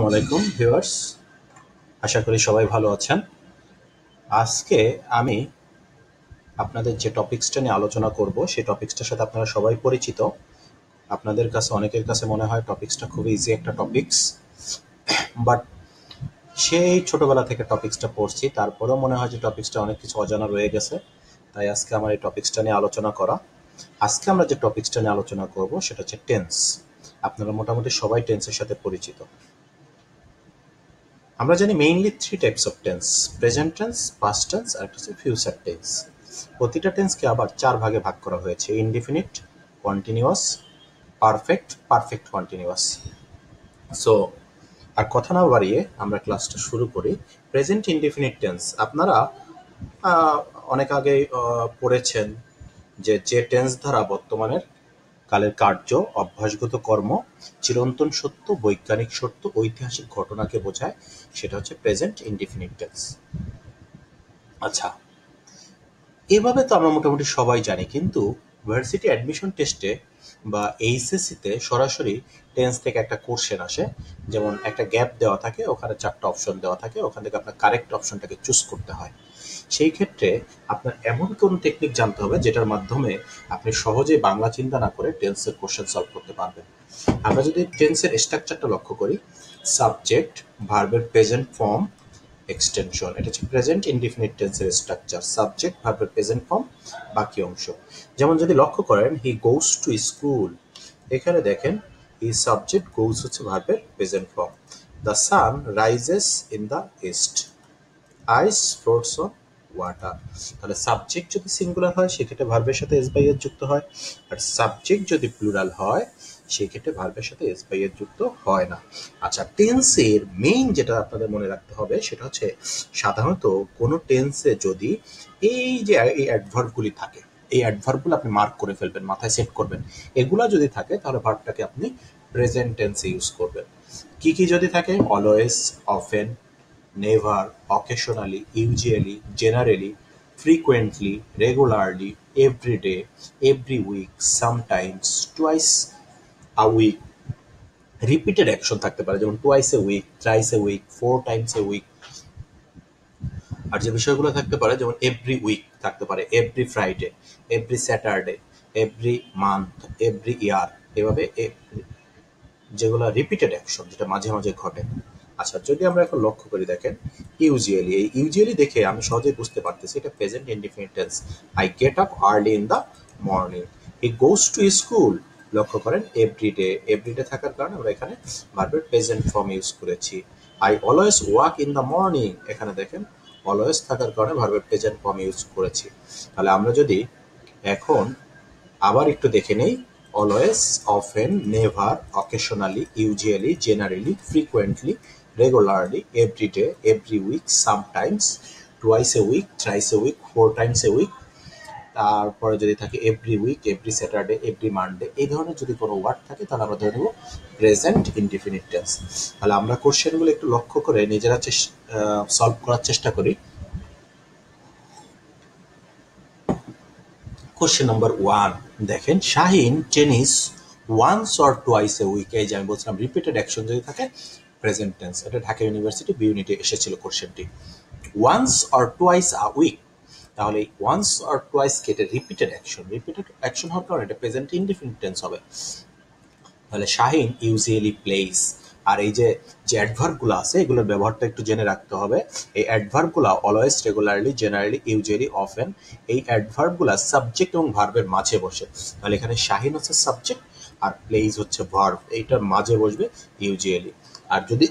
আলাইকুম ভিউয়ার্স, আশা করি সবাই ভালো আছেন। আজকে আমি আপনাদের যে টপিকসটা নিয়ে আলোচনা করব সেই টপিকসটার সাথে আপনারা সবাই পরিচিত। আপনাদের কাছে অনেকের কাছে মনে হয় টপিকসটা খুব ইজি একটা টপিকস, বাট সেই ছোটবেলা থেকে টপিকসটা পড়ছি, তারপরেও মনে হয় যে টপিকসটা অনেক কিছু অজানা রয়ে গেছে। তাই আজকে আমার এই টপিকসটা নিয়ে আলোচনা করা। আজকে আমরা যে টপিকসটা নিয়ে আলোচনা করব সেটা হচ্ছে টেন্স। আপনারা মোটামুটি সবাই টেন্সের সাথে পরিচিত। আমরা জানি mainly three types of tense: present tense, past tense আর একটা হচ্ছে ফিউচার টেন্স। প্রতিটা টেন্সকে আবার চার ভাগে ভাগ করা হয়েছে: indefinite, continuous, perfect, perfect continuous. So আর কথা না বাড়িয়ে আমরা ক্লাসটা শুরু করি। প্রেজেন্ট ইনডিফিনিট টেন্স আপনারা আহ, অনেক আগে পড়েছেন যে যে টেন্স দ্বারা বর্তমানের কালের কার্য, অভ্যাসগত কর্ম, চিরন্তন সত্য, বৈজ্ঞানিক সত্য, ঐতিহাসিক ঘটনাকে বোঝায়, সেটা হচ্ছে প্রেজেন্ট ইনডিফিনিট টেন্স। আচ্ছা, এভাবে তো আমরা মোটামুটি সবাই জানি, কিন্তু ভার্সিটি অ্যাডমিশন টেস্টে বা এইচএসসিতে সরাসরি টেন্স থেকে একটা কোশ্চেন আসে। যেমন একটা গ্যাপ দেওয়া থাকে, ওখানে চারটা অপশন দেওয়া থাকে, ওখান থেকে আপনার কারেক্ট অপশনটাকে চুজ করতে হয়। সেই ক্ষেত্রে আপনার এমন কোন টেকনিক জানতে হবে যেটার মাধ্যমে আপনি সহজে বাংলা চিন্তা না করে টেন্সের কোশ্চেন সলভ করতে পারবেন। আমরা যদি টেন্সের স্ট্রাকচারটা লক্ষ্য করি: সাবজেক্ট, ভার্বের প্রেজেন্ট ফর্ম, এক্সটেনশন। এটা হচ্ছে প্রেজেন্ট ইনডিফিনিট টেন্সের স্ট্রাকচার: সাবজেক্ট, ভার্বের প্রেজেন্ট ফর্ম, বাকি অংশ। যেমন যদি লক্ষ্য করেন হি গোস টু স্কুল, এখানে দেখেন হি সাবজেক্ট, গোস হচ্ছে ভার্বের present form. The sun rises in the east, ice floats on water. তাহলে সাবজেক্ট যদি সিঙ্গুলার হয় সেক্ষেত্রে ভার্বের সাথে এস বাই এর যুক্ত হয়, আর সাবজেক্ট যদি প্লুরাল হয় সেক্ষেত্রে ভার্বের সাথে এস বাই এর যুক্ত হয় না। আচ্ছা, টেন্সের মেইন যেটা আপনাদের মনে রাখতে হবে সেটা হচ্ছে সাধারণত কোনো টেন্সে যদি এই যে এই অ্যাডভার্বগুলি থাকে, এই অ্যাডভার্বগুলো আপনি মার্ক করে ফেলবেন, মাথায় সেট করবেন। এগুলা যদি থাকে তাহলে ভার্বটাকে আপনি প্রেজেন্ট টেন্সে ইউজ করবেন। কি কি যদি থাকে: always, often, never, occasionally, usually, generally, frequently, regularly, every day, every week, sometimes, twice a week. Repeated action থাকতে পারে, যেমন twice a week, thrice a week, four times a week. আর যে বিষয়গুলো থাকতে পারে যেমন এভরি উইক থাকতে পারে, every Friday, every Saturday, every month, every year, এভাবে যেগুলো রিপিটেড অ্যাকশন, যেটা মাঝে মাঝে ঘটে। আচ্ছা, যদি আমরা এখন লক্ষ্য করি, দেখেন ইউজুয়ালি, এই ইউজুয়ালি দেখে আমি সহজেই বুঝতে পারতেছি এটা present indefinite tense. I get up early in the morning, he goes to school. লক্ষ্য করেন এভরিডে, এভরিডে থাকার কারণে আমরা এখানে ভার্বের প্রেজেন্ট ফর্ম ইউজ করেছি। I always walk in the morning, এখানে দেখেন অলওয়েজ থাকার কারণে ভার্বের প্রেজেন্ট ফর্ম ইউজ করেছি। তাহলে আমরা যদি এখন আবার একটু দেখে নেই: always, often, never, occasionally, usually, generally, frequently, regularly, every day, every week, sometimes, twice a week, thrice a week, four times a week. তারপরে যদি থাকে every week, every Saturday, every Monday, এই ধরনের যদি কোনো ওয়ার্ড থাকে তাহলে আমরা ধরে নেব প্রেজেন্ট ইনডিফিনিট টেন্স। তাহলে আমরা কোশ্চেনগুলো একটু লক্ষ্য করে নিজেরা সলভ করার চেষ্টা করি। কোশ্চেন নাম্বার 1, দেখেন Shahin tennis once or twice a week. এই যে আমি বলছিলাম রিপিটেড অ্যাকশন যদি থাকে প্রেজেন্ট টেন্স। এটা ঢাকা ইউনিভার্সিটি বি ইউনিটে এসেছিল কোশ্চেনটি। Once or twice a week, তাহলে ওয়ান্স অর টোয়াইস কেটে রিপিটেড অ্যাকশন, রিপিটেড অ্যাকশন হওয়ার কারণে এটা প্রেজেন্ট ইনডিফিনিট টেন্স হবে। তাহলে শাহিন ইউজুয়ালি প্লেস। আর এই যে যে অ্যাডভার্বগুলো আছে এগুলোর ব্যবহারটা একটু জেনে রাখতে হবে। এই অ্যাডভার্বগুলো always, regularly, generally, usually, often, এই অ্যাডভার্বগুলো সাবজেক্ট এবং ভার্বের মাঝে বসে। তাহলে এখানে শাহিন হচ্ছে সাবজেক্ট আর প্লেস হচ্ছে ভার্ব, এইটার মাঝে বসবে ইউজুয়ালি। আর যদি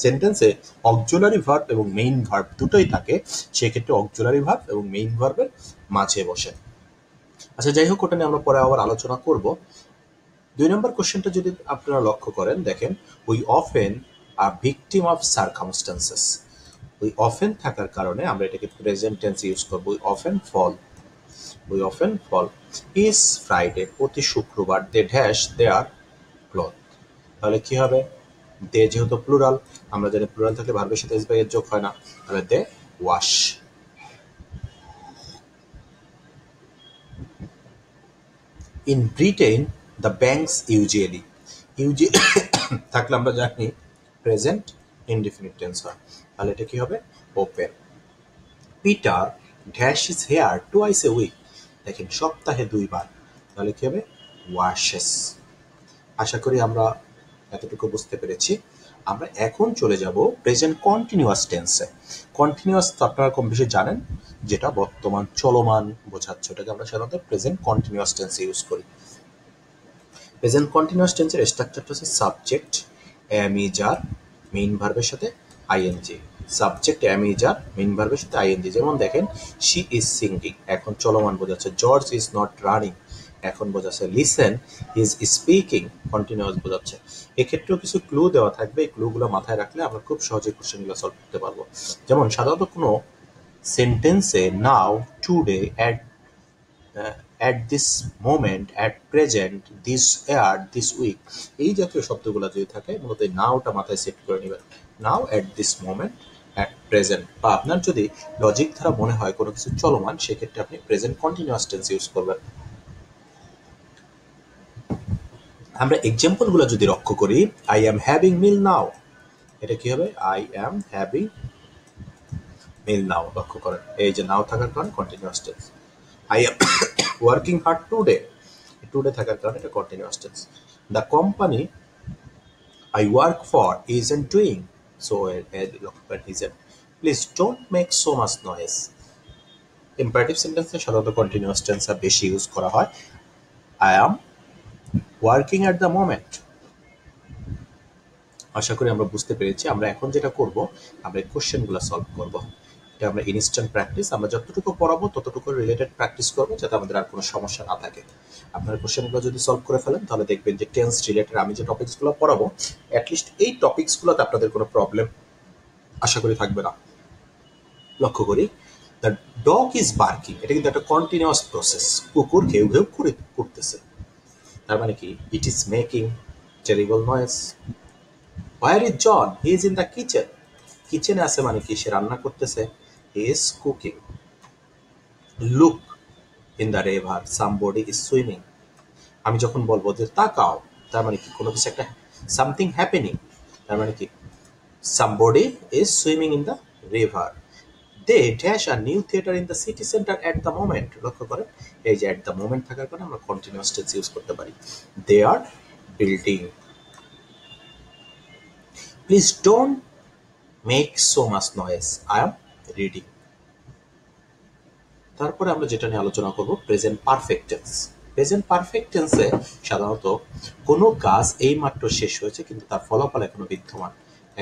সেন্টেন্সে অক্সিলারি ভার্ব এবং মেইন ভার্ব দুটোই থাকে সেক্ষেত্রে অক্সিলারি ভার্ব এবং মেইন ভার্বের মাঝে বসে। আচ্ছা, যাই হোক, ওটা নিয়ে আমরা পরে আবার আলোচনা করব। 2 নম্বর কোশ্চেনটা যদি আপনারা লক্ষ্য করেন, দেখেন we often a victim of circumstances. We often থাকার কারণে আমরা এটাকে প্রেজেন্ট টেন্স ইউজ করব। We often fall, we often fall. Is Friday, প্রতি শুক্রবার। দে ড্যাশ দেয়ার ক্লথ, তাহলে কি হবে? দে যেহেতু প্লুরাল, আমরা জানি প্লুরাল থাকলে ভার্বের সাথে এস বাই এর যোগ হয় না, তাহলে they wash. In Britain the banks usually, থাকলে আমরা জানি প্রেজেন্ট ইনডিফিনিট টেন্স হয়। তাহলে এটা কি হবে? Often. Peter dash is here twice a week. দেখেন সপ্তাহে 2 বার, তাহলে কি হবে? ওয়াশেস। আশা করি আমরা এতটুকু বুঝতে পেরেছি। আমরা এখন চলে যাব প্রেজেন্ট কন্টিনিউয়াস টেন্সে। কন্টিনিউয়াস তো আপনারা কম বেশি জানেন, যেটা বর্তমান চলমান বোঝাচ্ছে, ওটাকে আমরা সাধারণত প্রেজেন্ট কন্টিনিউয়াস টেন্সে ইউজ করি। প্রেজেন্ট কন্টিনিউয়াস টেন্সের স্ট্রাকচারটা হচ্ছে subject am is are main ভার্বের সাথে ING. Subject am is are main ভার্বের সাথে আইএনজি। যেমন দেখেন শি ইজ সিঙ্গিং, এখন চলমান বোঝাচ্ছে। জর্জ ইজ নট রানিং, এখন বোঝাচ্ছে। লিসেন ইজ স্পিকিং, কন্টিনিউয়াস বোঝাচ্ছে। এক্ষেত্রেও কিছু ক্লু দেওয়া থাকবে, এই ক্লুগুলো মাথায় রাখলে আমরা খুব সহজে কোশ্চেনগুলো সলভ করতে পারবো। যেমন সাধারণত কোনো সেন্টেন্সে now, today, at this moment, at present, this year, this week, এই জাতীয় শব্দগুলো যদি থাকে মূলত এই নাওটা মাথায় সেট করে নেবেন। Now, at this moment, at present. বা আপনার যদি লজিক দ্বারা মনে হয় কোনো কিছু চলমান, সেক্ষেত্রে আপনি প্রেজেন্ট কন্টিনিউয়াস টেন্স ইউজ করবেন। আমরা এক্সাম্পলগুলো যদি লক্ষ্য করি, আই অ্যাম হ্যাভিং মিল নাও, এটা কি হবে? আই অ্যাম হ্যাভিং মিল নাও। লক্ষ্য করেন এই যে নাও থাকার কারণে continuous tense. I am working hard today, today থাকার কারণে এটা continuous tense. The company I work for isn't doing so isn't. Please don't make so much noise. Imperative sentence সাধারণত কন্টিনিউয়াস টেন্স বেশি ইউজ করা হয়। I am working at the moment. আশা করি আমরা বুঝতে পেরেছি। আমরা এখন যেটা করব, আমরা কোশ্চেনগুলো সলভ করব। এটা আমরা ইনস্ট্যান্ট প্র্যাকটিস, আমরা যতটুকু পড়াবো ততটুকু রিলেটেড প্র্যাকটিস করবো, যাতে আমাদের আর কোনো সমস্যা না থাকে। আপনার কোশ্চেনগুলো যদি সলভ করে ফেলেন, তাহলে দেখবেন যে টেন্স রিলেটেড আমি যে টপিকসগুলো পড়াবো, অ্যাটলিস্ট এই টপিকসগুলোতে আপনাদের কোনো প্রবলেম আশা করি থাকবে না। লক্ষ্য করি, দ্য ডগ ইজ বার্কিং, এটা কিন্তু একটা কন্টিনিউয়াস প্রসেস। কুকুর ঘেউ ঘেউ করতেছে, তার মানে কি? It is making terrible noise. Where is John? He is in the kitchen, কিচেনে আছে মানে কি? সে রান্না করতেছে। He is cooking. Look in the river, somebody is swimming. আমি যখন বলবো যে তাকাও, তার মানে কি? কোনো কিছু একটা সামথিং হ্যাপেনিং, তার মানে কি? Somebody is swimming in the river. They dash a new theatre in the city centre at the moment. লক্ষ্য করেন এই যে অ্যাট দ্য মোমেন্ট থাকার কারণে আমরা কন্টিনিউয়াস টেন্স ইউজ করতে পারি। They are building. Please don't make so much noise, I am reading. তারপরে আমরা যেটা নিয়ে আলোচনা করব, present perfect tense. Present perfect টেন্সে সাধারণত কোনো কাজ এইমাত্র শেষ হয়েছে কিন্তু তার ফলাফল এখনো বিদ্যমান।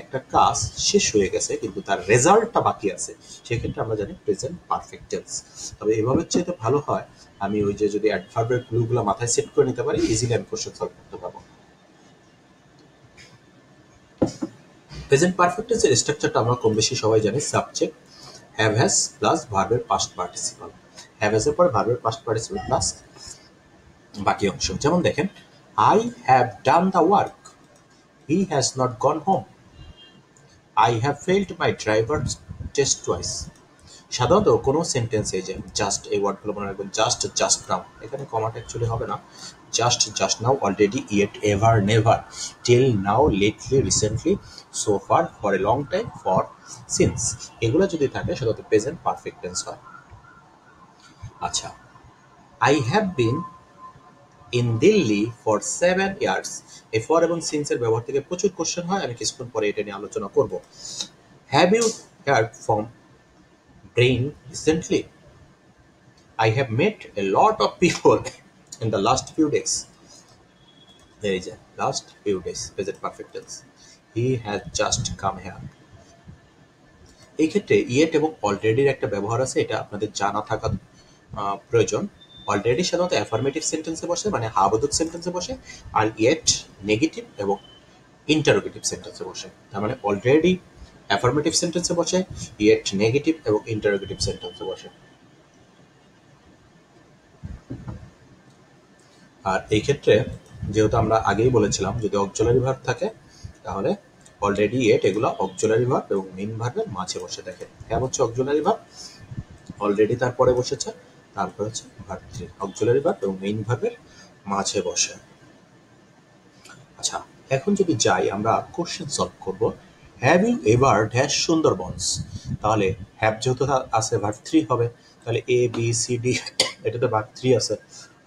একটা কাজ শেষ হয়ে গেছে কিন্তু তার রেজাল্টটা বাকি আছে, সেক্ষেত্রে আমরা জানি প্রেজেন্ট পারফেক্ট টেন্স। তবে এভাবে চাইতে ভালো হয় আমি ওই যে যদি অ্যাডভার্বের ক্লুগুলো মাথায় সেট করে নিতে পারি, ইজিলি আমি কোশ্চেন সলভ করতে পারবো। প্রেজেন্ট পারফেক্ট টেন্সের স্ট্রাকচারটা আমরা কম বেশি সবাই জানি। সাবজেক্ট হ্যাভ হ্যাজ প্লাস ভার্বের পাস্ট পার্টিসিপাল। হ্যাভ হ্যাজের পরে ভার্বের পাস্ট পার্টিসিপাল প্লাস বাকি অংশ। যেমন দেখেন, I have done the work, he has not gone home, I have failed my driver test twice. সাধারণত কোনো সেন্টেন্সে যে জাস্ট, এই ওয়ার্ডগুলো মনে রাখবেন, জাস্ট, জাস্ট নাও, এখানে কমাটা অ্যাকচুয়ালি হবে না। Just, just now, already, yet, ever, never, till now, lately, recently, so far, for a long time, for, since, এগুলো যদি থাকে সাধারণত প্রেজেন্ট পারফেক্ট টেন্স হয়। আচ্ছা, I have been in Delhi for 7 years। এই ফর এবং সিন্সের ব্যবহার থেকে প্রচুর কোশ্চেন হয়, আমি কিছুক্ষণ পরে এটা নিয়ে আলোচনা করব। Have you heard from Brian recently? I have met a lot of people in the last few days. There is a last few days, present perfect tense. He has just come here. এই ক্ষেত্রে yet এবং অলরেডির একটা ব্যবহার আছে, এটা আপনাদের জানা থাকা প্রয়োজন। অলরেডি সাধারণত অ্যাফার্মেটিভ সেন্টেন্সে বসে, মানে হা বোধক সেন্টেন্সে বসে, আর ইয়েট নেগেটিভ এবং ইন্টারোগেটিভ সেন্টেন্সে বসে। তার মানে অলরেডি অ্যাফার্মেটিভ সেন্টেন্সে বসে, ইয়েট নেগেটিভ এবং ইন্টারোগেটিভ সেন্টেন্সে বসে। আর এই ক্ষেত্রে যেহেতু আমরা আগেই বলেছিলাম, যদি অক্সিলারি ভার্ব থাকে তাহলে অলরেডি এট, এগুলো অক্সিলারি ভার্ব এবং মেইন ভার্বের মাঝে বসে থাকে। হ্যাভ হচ্ছে অক্সিলারি ভার্ব, অলরেডি তারপরে বসেছে, তারপর হচ্ছে ভার্ব থ্রি, অক্সিলারি ভার্ব এবং মেইন ভার্বের মাঝে বসে। আচ্ছা, এখন যদি যাই আমরা কোশ্চেন সলভ করব। Have you ever dash Sundarbans, তাহলে হ্যাভ যেহেতু আছে ভার্ব 3 হবে, তাহলে এ বি সি ডি এটাতে ভার্ব 3 আছে।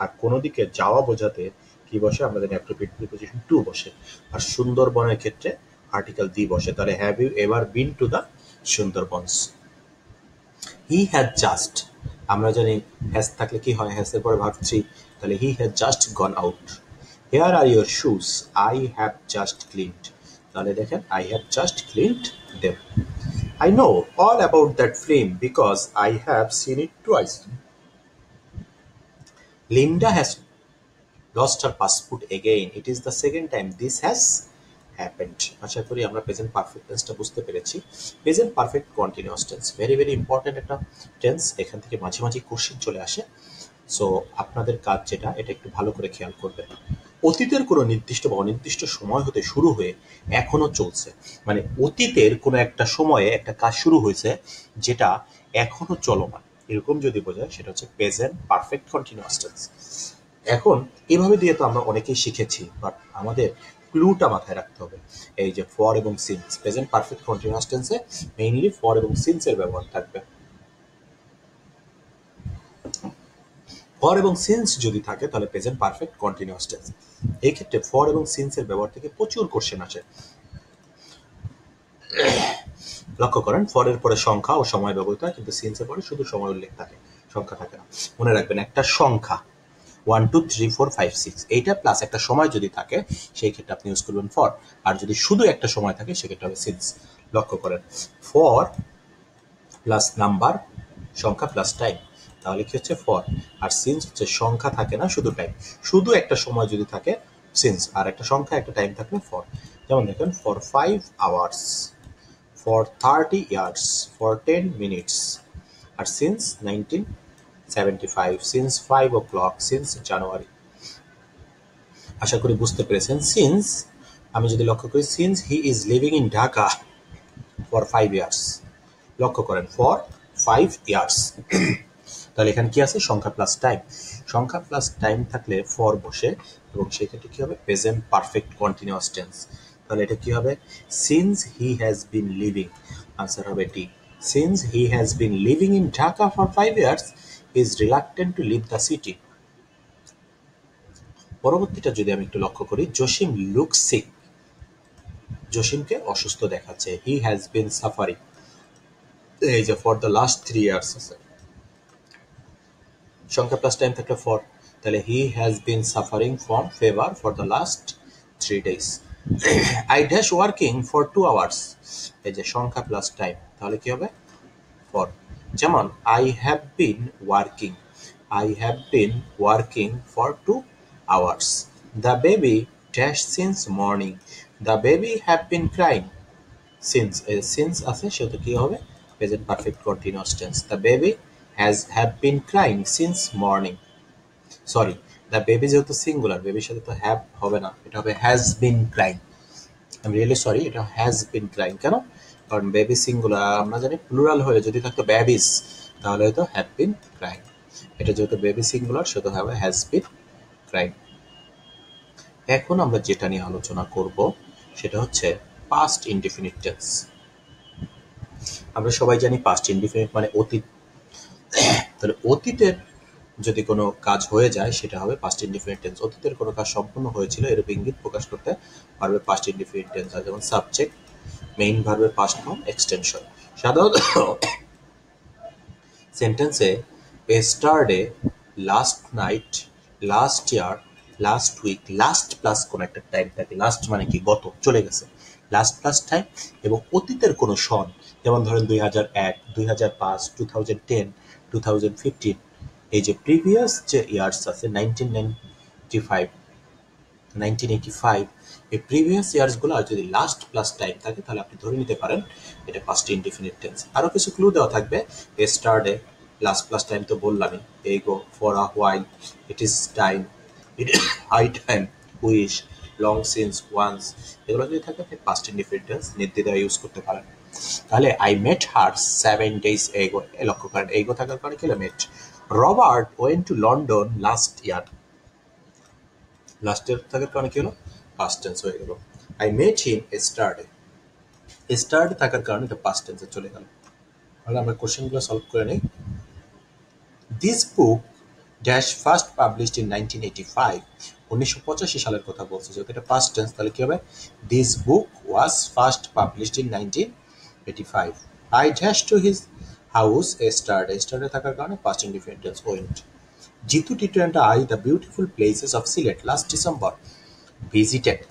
আর কোনো দিকে যাওয়া বোঝাতে কি বসে, আমরা জানি অ্যাপ্রোপ্রিয়েট প্রিপোজিশন টু বসে। আর সুন্দরবনের ক্ষেত্রে আর্টিকেল দি বসে। তাহলে have you ever been to the Sundarbans. He has just, আমরা জানি হ্যাজ থাকলে কি হয়, হ্যাজ এর পরে ভার্ব 3, তাহলে he has just gone out. Here are your shoes, I have just cleaned, তাহলে দেখেন I have just cleaned them. I know all about that film because I have seen it twice. Linda has lost her passport again. It is the second time this has happened. আশা করি আমরা present perfect টেন্সটা বুঝতে পেরেছি। Present perfect continuous tense very very important একটা tense. এখান থেকে মাঝে মাঝে question চলে আসে। সো আপনাদের কাজ যেটা, এটা একটু ভালো করে খেয়াল করবেন। অতীতের কোনো নির্দিষ্ট বা অনির্দিষ্ট সময় হতে শুরু হয়ে এখনো চলছে, মানে অতীতের কোনো একটা সময়ে একটা কাজ শুরু হয়েছে যেটা এখনো চলমান, এরকম যদি বোঝায় সেটা হচ্ছে প্রেজেন্ট পারফেক্ট কন্টিনিউয়াস টেন্স। এখন এভাবে দিয়ে তো আমরা অনেকেই শিখেছি, বাট আমাদের ক্লুটা মাথায় রাখতে হবে। এই যে ফর এবং সিন্স, প্রেজেন্ট পারফেক্ট কন্টিনিউয়াস টেন্সে মেইনলি ফর এবং সিন্সের ব্যবহার থাকবে। ফর এবং সিন্স যদি থাকে তাহলে প্রেজেন্ট পারফেক্ট কন্টিনিউয়াস টেন্স। এই ক্ষেত্রে ফর এবং সিন্সের ব্যবহার থেকে প্রচুর কোশ্চেন আসে। লক্ষ্য করেন, ফরের পরে সংখ্যা ও সময় ব্যবহৃত হয়, কিন্তু সিন্সের পরে শুধু সময় উল্লেখ থাকে, সংখ্যা থাকে না। মনে রাখবেন, একটা সংখ্যা 1 2 3 4 5 6 এইটা প্লাস একটা সময় যদি থাকে সেই ক্ষেত্রে আপনি ইউজ করবেন ফর, আর যদি শুধু একটা সময় থাকে সেক্ষেত্রে হবে সিন্স। লক্ষ্য করেন, ফর প্লাস নাম্বার, সংখ্যা প্লাস টাইম, তাহলে কি হচ্ছে ফর। আর সিন্স হচ্ছে সংখ্যা থাকে না, শুধু টাইম। শুধু একটা সময় যদি থাকে সিন্স, আর একটা সংখ্যা একটা টাইম থাকলে ফর। যেমন দেখেন, for 5 hours, for 30 years, for 10 minutes, আর since 1975, since 5 o'clock, since January। আশা করি বুঝতে পেরেছেন। since আমি যদি লক্ষ্য করি, since he is living in Dhaka for 5 years, লক্ষ্য করেন for 5 years। তাহলে এখানে কি আছে, সংখ্যা প্লাস টাইম। সংখ্যা প্লাস টাইম থাকলে ফর বসে, এবং সেক্ষেত্রে কি হবে, প্রেজেন্ট পারফেক্ট কন্টিনিউয়াস টেন্স। তাহলে এটা কি হবে, since he has been living, answer হবে D. Since he has been living in Dhaka for 5 years, he is reluctant to leave the city. পরবর্তীটা যদি আমি একটু লক্ষ্য করি, জসিম লুক সিক, জসিমকে অসুস্থ দেখাচ্ছে। হি হ্যাজ বিন সাফারিং, এই যে ফর দ্য লাস্ট 3 years আছে, সংখ্যা প্লাস টাইম থাকলে ফর, তাহলে he has been suffering from fever for the last 3 days। I dash working for 2 hours, এই যে সংখ্যা প্লাস টাইম, তাহলে কি হবে, ফর। যেমন I have been working, I have been working for 2 hours। The baby dash since morning, the baby have been crying. Since, since আছে সেহেতু কি হবে, present perfect continuous tense. The baby have been crying since morning. Sorry, the baby যেহেতু singular, বেবির সাথে তো have হবে না, এটা হবে হ্যাজ বিন ক্রাইং। আমি রিয়েলি সরি, এটা হ্যাজ বিন ক্রাইং। কেন, কারণ বেবি সিঙ্গুলার, আমরা জানি প্লুরাল হলে যদি থাকতো বেবিস তাহলে হয়তো হ্যাভ বিন ক্রাইং। এটা যেহেতু বেবি সিঙ্গুলার সেহেতু হবে হ্যাজ বিন ক্রাইং। এখন আমরা যেটা নিয়ে আলোচনা করব সেটা হচ্ছে পাস্ট ইনডিফিনিট টেন্স। আমরা সবাই জানি পাস্ট ইনডিফিনিট মানে অতীত। তাহলে অতীতের যদি কোনো কাজ হয়ে যায় সেটা হবে পাস্ট ইনডিফিনিট টেন্স। অতীতের কোনো কাজ সম্পূর্ণ হয়েছিল এরূপ ইঙ্গিত প্রকাশ করতে ভার্বের পাস্ট ইনডিফিনিট টেন্স হয়, যেমন সাবজেক্ট, মেইন ভার্বের পাস্ট ফর্ম, এক্সটেনশন। সাধারণত সেন্টেন্সে yesterday, last night, last year, last week, last plus কোনো একটা টাইম থাকে। লাস্ট মানে কি, গত, চলে গেছে, লাস্ট প্লাস টাইম, এবং অতীতের কোনো সন, যেমন ধরেন 2001, 2005, 2010, 2015। এই যে প্রিভিয়াস যে ইয়ার্স আছে 1995, 1985, এই প্রিভিয়াস ইয়ার্সগুলো আর যদি লাস্ট প্লাস টাইম থাকে তাহলে আপনি ধরে নিতে পারেন এটা পাস্ট ইনডিফিনিট টেন্স। আরও কিছু ক্লু দেওয়া থাকবে, yesterday, লাস্ট প্লাস টাইম তো বললামই, ago, for a while, it is time, it high time, wish, long since, once, এগুলো যদি থাকে আপনি পাস্ট ইনডিফিনিট টেন্স নির্দ্বিধায় ইউজ করতে পারেন। তাহলে I met her 7 days ago, লক্ষ্য করেন এগো থাকার কারণে কি হলো, met. Robert went to London last year, last year থাকার কারণে কি হলো, পাস্ট টেন্স হয়ে গেল। I met him yesterday. yesterday থাকার কারণে এটা পাস্ট টেন্সে চলে গেল। তাহলে আমরা কোশ্চেনগুলো সলভ করে নিই। This book dash first published in 1985. 1985 সালের কথা বলছে, যেহেতু এটা পাস্ট টেন্স তাহলে কি হবে? This book was first published in 1985. I dash to his house yesterday. yesterday থাকার কারণে past indefinite tense went. Jitu, Titu and I the beautiful places of Sylhet last December visited.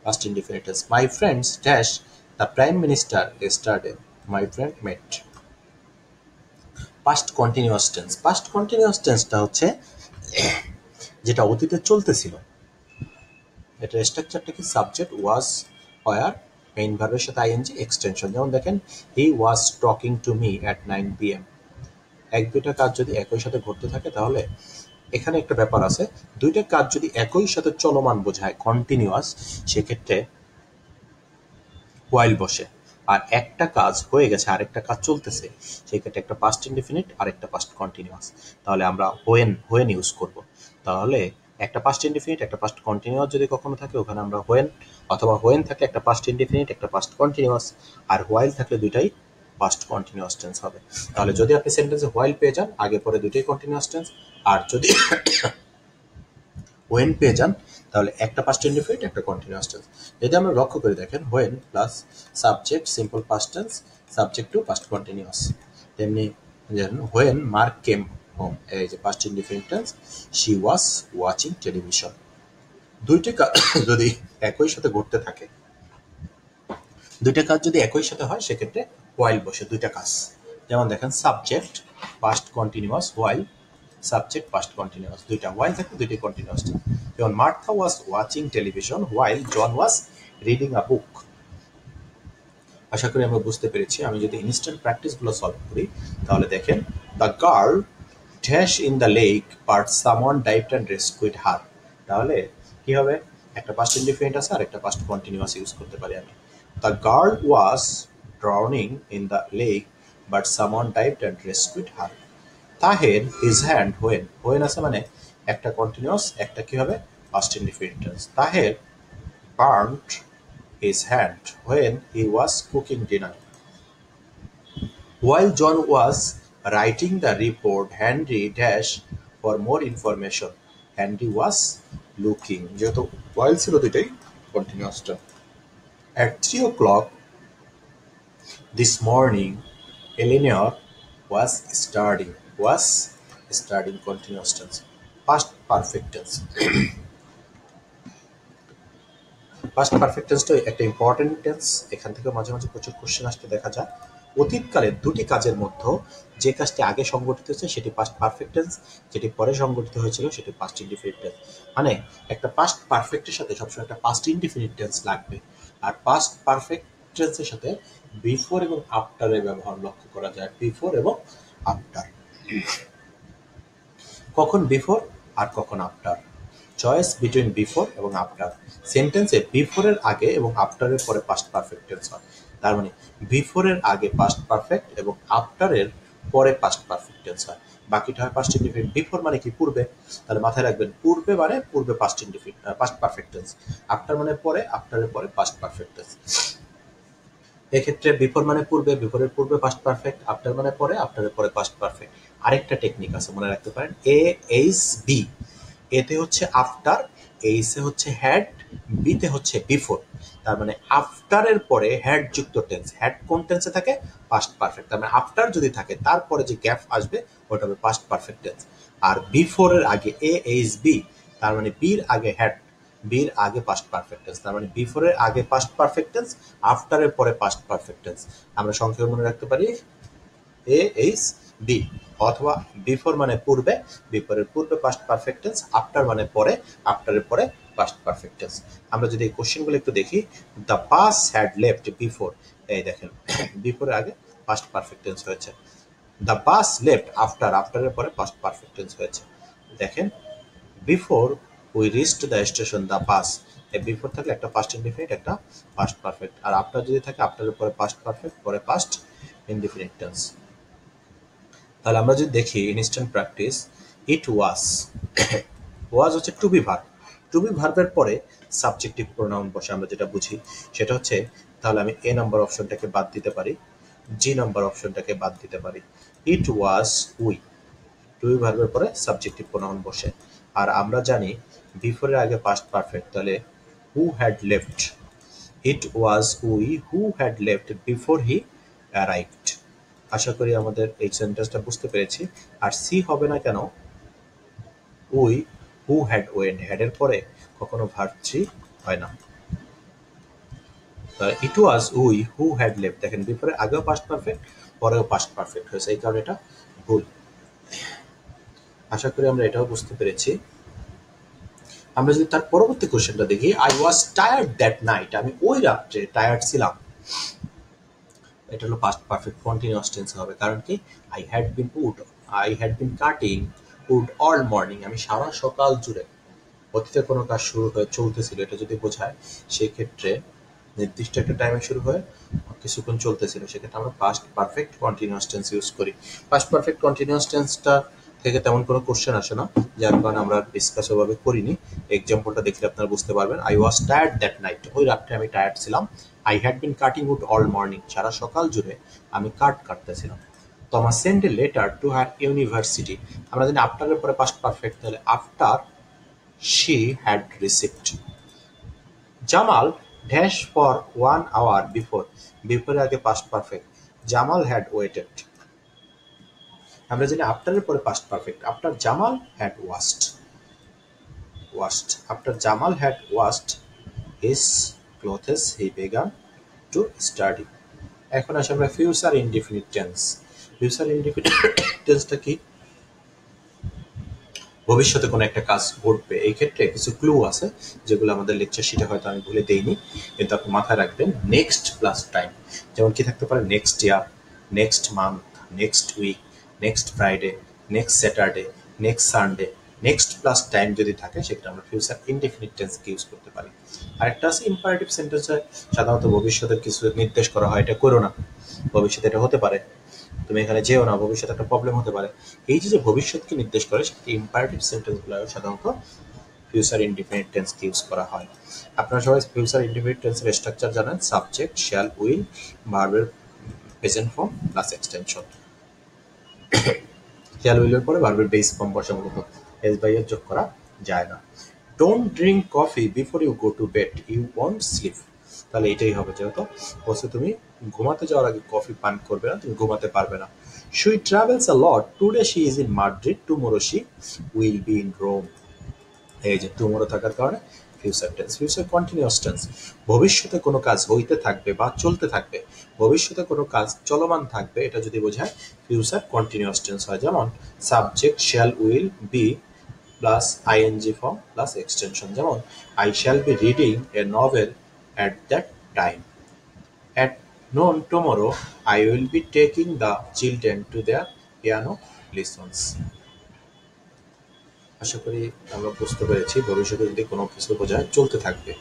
Past indefinite tense. My friends dash the Prime Minister yesterday. My friend met. Past continuous tense. Past continuous tenseটা হচ্ছে যেটা অতীতে চলতেছিল। এটার স্ট্রাকচারটা কি? Subject was, war, main ভার্বের সাথে ING, extension. যেমন দেখেন, he was talking to me at 9 PM. এক দুইটা কাজ যদি একই সাথে ঘটতে থাকে তাহলে এখানে একটা ব্যাপার আছে, দুইটা কাজ যদি একই সাথে চলমান বোঝায়, কন্টিনিউয়াস, সেক্ষেত্রে হোয়াইল বসে। আর একটা কাজ হয়ে গেছে আরেকটা কাজ চলতেছে, সেক্ষেত্রে একটা পাস্ট ইনডিফিনিট আর একটা পাস্ট কন্টিনিউয়াস। তাহলে আমরা হোয়েন ইউজ করব। তাহলে একটা পাস্ট ইনডিফিনিট একটা পাস্ট কন্টিনিউয়াস যদি কখনো থাকে, ওখানে আমরা হোয়েন, অথবা হোয়েন থাকলে একটা পাস্ট ইনডিফিনিট একটা পাস্ট কন্টিনিউয়াস, আর হোয়াইল থাকলে দুইটাই পাস্ট কন্টিনিউয়াস টেন্স হবে। তাহলে যদি আপনি সেন্টেন্সে হোয়াইল পেয়ে যান, আগে পরে দুইটাই কন্টিনিউয়াস টেন্স। আর যদি হোয়েন পেয়ে যান, তাহলে একটা পাস্ট ইনডিফিনিট একটা কন্টিনিউয়াস টেন্স। যদি আমরা লক্ষ্য করে দেখেন, when plus subject simple past tense, subject to past continuous. তেমনি হোয়েন মার্ক কেম হোম, এই যে past indefinite tense, she was watching television. দুইটা কাজ যদি একই সাথে ঘটতে থাকে, দুইটা কাজ যদি একই সাথে হয়, সেক্ষেত্রে হোয়াইল বসে দুইটা কাজ। যেমন দেখেন, subject past continuous, while subject past continuous, দুইটা হোয়াইল থাকে, দুইটাই কন্টিনিউয়াস। যেমন Martha was watching television while John was reading a book. আশা করি আমরা বুঝতে পেরেছি। আমি যদি ইনস্ট্যান্ট প্র্যাকটিসগুলো সলভ করি, তাহলে দেখেন, the girl dash in the lake but someone dived and rescued her. তাহলে কি হবে? একটা পাস্ট ইনডিফিনিট আছে আর একটা পাস্ট কন্টিনিউয়াস ইউজ করতে পারি আমি। The girl was drowning in the lake but someone dived and rescued her. Taher his hand when আছে মানে একটা কন্টিনিউয়াস, একটা কি হবে? Past indefinite tense. Taher burned his hand when he was cooking dinner. While John was writing the report, Henry dash for more information. Henry was looking. যেহেতু while ছিল দুইটাই কন্টিনিউয়াসটা। At 3 o'clock this morning, Eleanor was studying continuous tense. Past perfect tense. Past perfect টেন্সটা একটা important tense. এখান থেকে মাঝে মাঝে প্রচুর কোশ্চেন আসতে দেখা যায়। অতীতকালে দুটি কাজের মধ্যে যে কাজটি আগে সংগঠিত হয়েছে সেটি পাস্ট পারফেক্ট টেন্স, যেটি পরে সংগঠিত হয়েছিল সেটি পাস্ট ইনডিফিনিট টেন্স। মানে একটা পাস্ট পারফেক্টের সাথে সবসময় একটা পাস্ট ইনডিফিনিট টেন্স লাগবে। আর পাস্ট পারফেক্ট টেন্সের সাথে বিফোর এবং আফটারের ব্যবহার লক্ষ্য করা যায়। বিফোর এবং আফটার। কখন বিফোর আর কখন আফটার। চয়েস বিটুইন বিফোর এবং আফটার। সেন্টেন্সে বিফোরের আগে এবং আফটারের পরে পাস্ট পারফেক্ট টেন্স হয়। তার মানে বিফোরের আগে পাস্ট পারফেক্ট এবং আফটারের পরে পাস্ট পারফেক্ট টেন্স হয়। বাকিটা হয় পাস্ট ইনডিফিনিট। বিফোর মানে কি? পূর্বে। তাহলে মাথায় রাখবেন, পূর্বে মানে পূর্বে past indefinite past perfect tense. After মানে পরে, আফটারের পরে পাস্ট পারফেক্ট টেন্স। এক্ষেত্রে বিফোর মানে পূর্বে, বিফোরের পূর্বে পাস্ট পারফেক্ট, আফটার মানে পরে, আফটারের পরে পাস্ট পারফেক্ট। আরেকটা টেকনিক আছে, মনে রাখতে পারেন, এ এইচ বি। এতে হচ্ছে আফটার, এইসে হচ্ছে হ্যাড, বিতে হচ্ছে বিফোর। তার মানে আফটারের পরে হ্যাড যুক্ত টেন্স। হ্যাড কোন টেন্সে থাকে? Past perfect. তার মানে আফটার যদি থাকে, তারপরে যে গ্যাপ আসবে ওটা হবে পাস্ট পারফেক্ট টেন্স। আর বিফোরের আগে এ এইচ বি, তার মানে বির আগে হ্যাড, বির আগে পাস্ট পারফেক্ট টেন্স। তার মানে বিফোরের আগে পাস্ট পারফেক্ট টেন্স, আফটারের পরে পাস্ট পারফেক্ট টেন্স। আমরা সংক্ষেপে মনে রাখতে পারি এ এইচ বি। অথবা বিফোর মানে পূর্বে, বিফোরের পূর্বে পাস্ট পারফেক্ট টেন্স, আফটার মানে পরে, আফটারের পরে পাস্ট পারফেক্ট টেন্স। আমরা যদি এই কোশ্চেনগুলো একটু দেখি, the bus had left before. এই দেখেন, বিফোরের আগে পাস্ট পারফেক্ট টেন্স হয়েছে। দ্য বাস লেফট আফটার, আফটারের পরে পাস্ট পারফেক্ট টেন্স হয়েছে। দেখেন, before we reached the station the bus. এই বিফোর থাকলে একটা পাস্ট ইনডিফিনিট, একটা পাস্ট পারফেক্ট। আর আফটার যদি থাকে, আফটারের পরে পাস্ট পারফেক্ট, পরে পাস্ট ইনডিফিনিট টেন্স। তাহলে আমরা যদি দেখি instant practice, it was. Was হচ্ছে to be verb. To be ভার্বের পরে সাবজেক্টিভ প্রোনাউন বসে আমরা যেটা বুঝি সেটা হচ্ছে, তাহলে আমি এ নাম্বার অপশনটাকে বাদ দিতে পারি, জি নাম্বার অপশনটাকে বাদ দিতে পারি। ইট ওয়াজ উই, টু ভার্বের পরে সাবজেক্টিভ প্রোনাউন বসে। আর আমরা জানি বিফোরের আগে পাস্ট পারফেক্ট, তাহলে who had left, it was we who had left before he arrived. আশা করি আমাদের এই সেন্টেন্সটা বুঝতে পেরেছি। আর সি হবে না কেন, উই হু হ্যাড ওয়েন্ট, হ্যাডের পরে কখনো ভার্ব থ্রি হয় না। It was we who had left, দেখেন বিফোরে আগেও পাস্ট পারফেক্ট, পরেও পাস্ট পারফেক্ট হয়েছে, এই কারণে এটা ভুল। আশা করি আমরা এটাও বুঝতে পেরেছি। আমরা যদি তার পরবর্তী কোশ্চেনটা দেখি, I was tired that night, আমি ওই রাত্রে টায়ার্ড ছিলাম। এটা হলো পাস্ট পারফেক্ট কন্টিনিউয়াস টেন্স হবে, কারণ কি I had been cutting wood all morning, আমি সারা সকাল জুড়ে, অতীতে কোনো কাজ শুরু হয়ে চলতেছিল, এটা যদি বোঝায় সেই ক্ষেত্রে নির্দিষ্ট একটা টাইমে শুরু হয়ে কিছুক্ষণ চলতেছিল, সেক্ষেত্রে আমরা past perfect continuous tense use করি। পাস্ট পারফেক্ট কন্টিনিউয়াস টেন্সটা থেকে তেমন কোনো কোশ্চেন আসে না, যার কারণে আমরা ডিসকাস ওভাবে করিনি। এক্সাম্পলটা দেখলে আপনারা বুঝতে পারবেন। I was tired that night, ওই রাত্রে আমি টায়ার্ড ছিলাম। I had been cutting wood all morning, সারা সকাল জুড়ে আমি কাটতেছিলাম। Thomas sent a letter to her university, আমরা জানি আফটারের পরে পাস্ট পারফেক্ট, তাহলে after she had received. Jamal dash for 1 hour before, before আগে past perfect, Jamal had waited. আমরা জানি আফটারের পরে past perfect, after Jamal had washed, after Jamal had washed his clothes he began to study. এখন আসলে আমরা future indefinite tense. Future indefinite টেন্সটা কি, ভবিষ্যতে কোনো একটা কাজ ঘটবে। এই ক্ষেত্রে কিছু ক্লু আছে যেগুলো আমাদের লেকচার শিটে হয়তো আমি ভুলে দেইনি, কিন্তু আপনি মাথায় রাখবেন নেক্সট প্লাস টাইম। যেমন কি থাকতে পারে, next year, next month, next week, next Friday, next Saturday, next Sunday. Next plus time যদি থাকে সেক্ষেত্রে আমরা ফিউচার ইনডিফিনিট টেন্সকে ইউজ করতে পারি। আরেকটা আছে ইম্পারেটিভ সেন্টেন্সে সাধারণত ভবিষ্যতের কিছু নির্দেশ করা হয়, এটা করো না, ভবিষ্যতে এটা হতে পারে, তুমি এখানে যেও না, ভবিষ্যতে একটা প্রবলেম হতে পারে। এই যে ভবিষ্যৎকে নির্দেশ করে সেটা ইম্পারেটিভ সেন্টেন্সগুলো সাধারণত ফিউচার ইনডিফিনিট টেন্সকে ইউজ করা হয়। আপনারা সবাই ফিউচার ইনডিফিনিট টেন্সের স্ট্রাকচার জানেন, সাবজেক্ট, শ্যাল, উইল, ভার্বের present form plus extension. Shall উইলের পরে ভার্বের বেস ফর্ম বসে, মূলত এস বাই এর যোগ করা যায় না। Don't drink coffee before you go to bed, you won't sleep, তাহলে এটাই হবে, যেহেতু বলছে তুমি ঘুমাতে যাওয়ার আগে কফি পান করবে না, তুমি ঘুমাতে পারবে না। She travels a lot, today she is in Madrid, tomorrow she will be in Rome. এই যে টুমরো থাকার কারণে future tense. Future continuous tense, ভবিষ্যতে কোনো কাজ হইতে থাকবে বা চলতে থাকবে, ভবিষ্যতে কোনো কাজ চলমান থাকবে, এটা যদি বোঝায় ফিউচার কন্টিনিউয়াস টেন্স হয়। যেমন subject shall will be plus ING form plus extension, যেমন I shall be reading a novel at that time. At noon tomorrow, I will be taking the children to their piano lessons. আশা করি আমরা বুঝতে পেরেছি ভবিষ্যতে যদি কোনো কিছু বোঝায় চলতে থাকবে।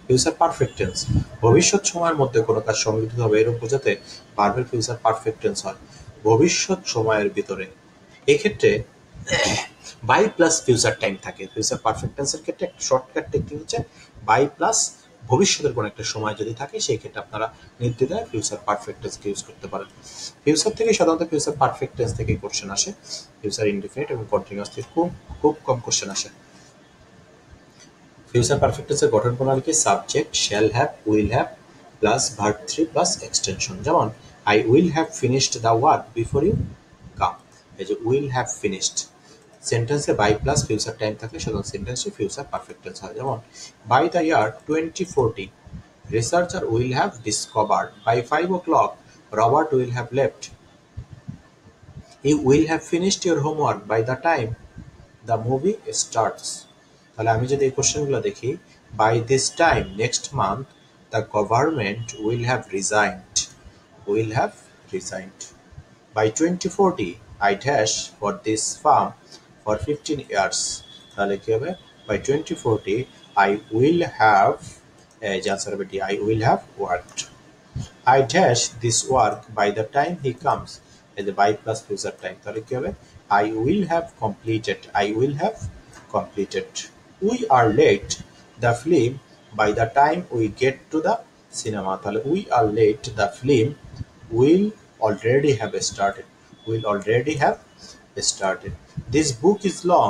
ফিউচার পারফেক্ট টেন্স, ভবিষ্যৎ সময়ের মধ্যে কোনো কাজ সংঘটিত হবে, এরকম বোঝাতে ভার্বের ফিউচার পারফেক্ট টেন্স হয় ভবিষ্যৎ সময়ের ভিতরে। এক্ষেত্রে বাই প্লাস ফিউচার টাইম থাকে। ফিউচার পারফেক্ট টেন্সের ক্ষেত্রে একটা শর্টকাট টেকনিক হচ্ছে বাই প্লাস ভবিষ্যতের কোনো একটা সময় যদি থাকে সেই ক্ষেত্রে আপনারা নির্দ্বিধায় ফিউচার পারফেক্ট টেন্সকে ইউজ করতে পারেন। ফিউচার থেকে সাধারণত ফিউচার পারফেক্ট টেন্স থেকে কোশ্চেন আসে, ফিউচার ইনডিফিনিট এবং কন্টিনিউয়াস থেকে খুব কম কোশ্চেন আসে। ফিউচার পারফেক্ট টেন্সের গঠন প্রণালীকে subject, shall have, will have plus verb three plus extension. যেমন I will have finished the work before you come, এই যে উইল হ্যাভ ফিনিশড। সেন্টেন্সে বাই প্লাস ফিউচার টাইম থাকলে সাধারণ সেন্টেন্সে ফিউচার পারফেক্ট টেন্স হয়। যেমন by the year 2040 researcher will have discovered, by 5 o'clock Robert will have left, you will have finished your homework by the time the movie starts. তাহলে আমি যদি এই কোশ্চেনগুলো দেখি, by this time next month the government will have resigned, by 2040 I dash for this farm for 15 years, তাহলে কি হবে, by 2040 I will have, যে আনসার হবে D, I will have worked. I dash this work by the time he comes, এই যে by plus future time, তাহলে কি হবে, I will have completed. We are late, the film by the time we get to the cinema, তাহলে we are late, the film will already have started, will already have started. This book is long,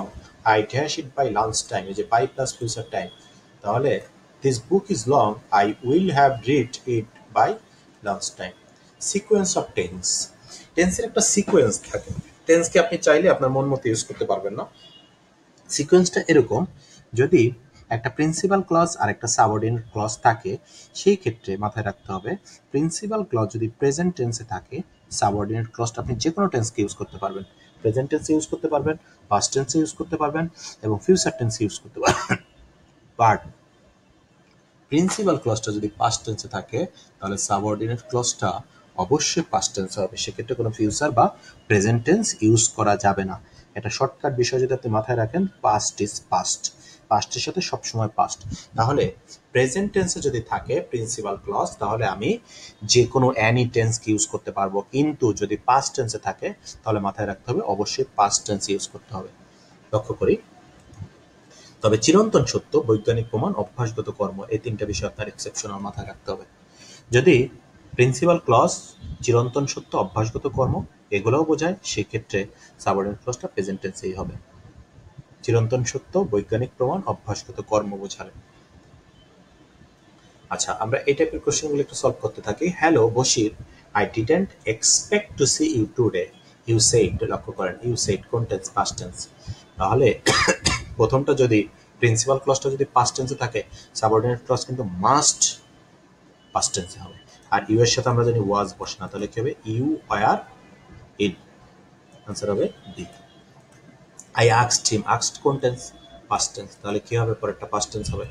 I dash it by lunch time, এই যে by plus future time, তাহলে this book is long, I will have read it by lunch time. Sequence of tense, টেন্সের একটা sequence থাকে, টেন্সকে আপনি চাইলে আপনার মন মতো ইউজ করতে পারবেন না। সিকোয়েন্সটা এরকম, যদি একটা প্রিন্সিপাল ক্লজ আর একটা সাবঅর্ডিনেট ক্লজ থাকে, সেই ক্ষেত্রে মাথায় রাখতে হবে প্রিন্সিপাল ক্লজ যদি প্রেজেন্ট টেন্সে থাকে, সাবঅর্ডিনেট ক্লজটা আপনি যে কোনো টেন্সকে ইউজ করতে পারবেন, প্রেজেন্ট টেন্সে ইউজ করতে পারবেন, পাস্ট টেন্সে ইউজ করতে পারবেন এবং ফিউচার টেন্সে ইউজ করতে পারবেন। বাট প্রিন্সিপাল ক্লজটা যদি পাস্ট টেন্সে থাকে, তাহলে সাবঅর্ডিনেট ক্লজটা অবশ্যই পাস্ট টেন্সে হবে, সেক্ষেত্রে কোনো ফিউচার বা প্রেজেন্ট টেন্স ইউজ করা যাবে না। এটা শর্টকাট বিষয় যদি আপনি মাথায় রাখেন, পাস্ট ইজ পাস্ট, পাস্টের সাথে সবসময় পাস্ট। তাহলে প্রেজেন্ট টেন্সে যদি থাকে প্রিন্সিপাল ক্লজ, তাহলে আমি যে কোনো অ্যানি টেন্সকে ইউজ করতে পারবো, কিন্তু যদি পাস্ট টেন্সে থাকে তাহলে মাথায় রাখতে হবে অবশ্যই পাস্ট টেন্স ইউজ করতে হবে। লক্ষ্য করি, তবে চিরন্তন সত্য, বৈজ্ঞানিক প্রমাণ, অভ্যাসগত কর্ম, এই তিনটা বিষয় আপনার এক্সেপশনাল মাথায় রাখতে হবে। যদি প্রিন্সিপাল ক্লজ চিরন্তন সত্য, অভ্যাসগত কর্ম এগুলোও বোঝায়, সেক্ষেত্রে সাবঅর্ডিনেট ক্লজটা প্রেজেন্ট টেন্সেই হবে। চিরন্তন সত্য, বৈজ্ঞানিক প্রমাণ, অভ্যাসগত কর্ম বোঝালে। আচ্ছা, আমরা এই টাইপের কোশ্চেনগুলো একটু সলভ করতে থাকি। Hello Bashir, I didn't expect to see you today, you said, লক্ষ্য করেন ইউ সেইড কোন টেন্স, পাস্ট টেন্স। তাহলে প্রথমটা যদি প্রিন্সিপাল ক্লজটা যদি পাস্ট টেন্সে থাকে, সাবঅর্ডিনেট ক্লজ কিন্তু মাস্ট পাস্ট টেন্সে হবে। আর ইউ এর সাথে আমরা জানি ওয়াজ বসে না, তাহলে কি হবে ইউ ওয়ার ইন, আনসার হবে D. I asked him, asked কোন টেন্স, পাস্ট টেন্স, তাহলে কি হবে পরেরটা পাস্ট টেন্স হবে।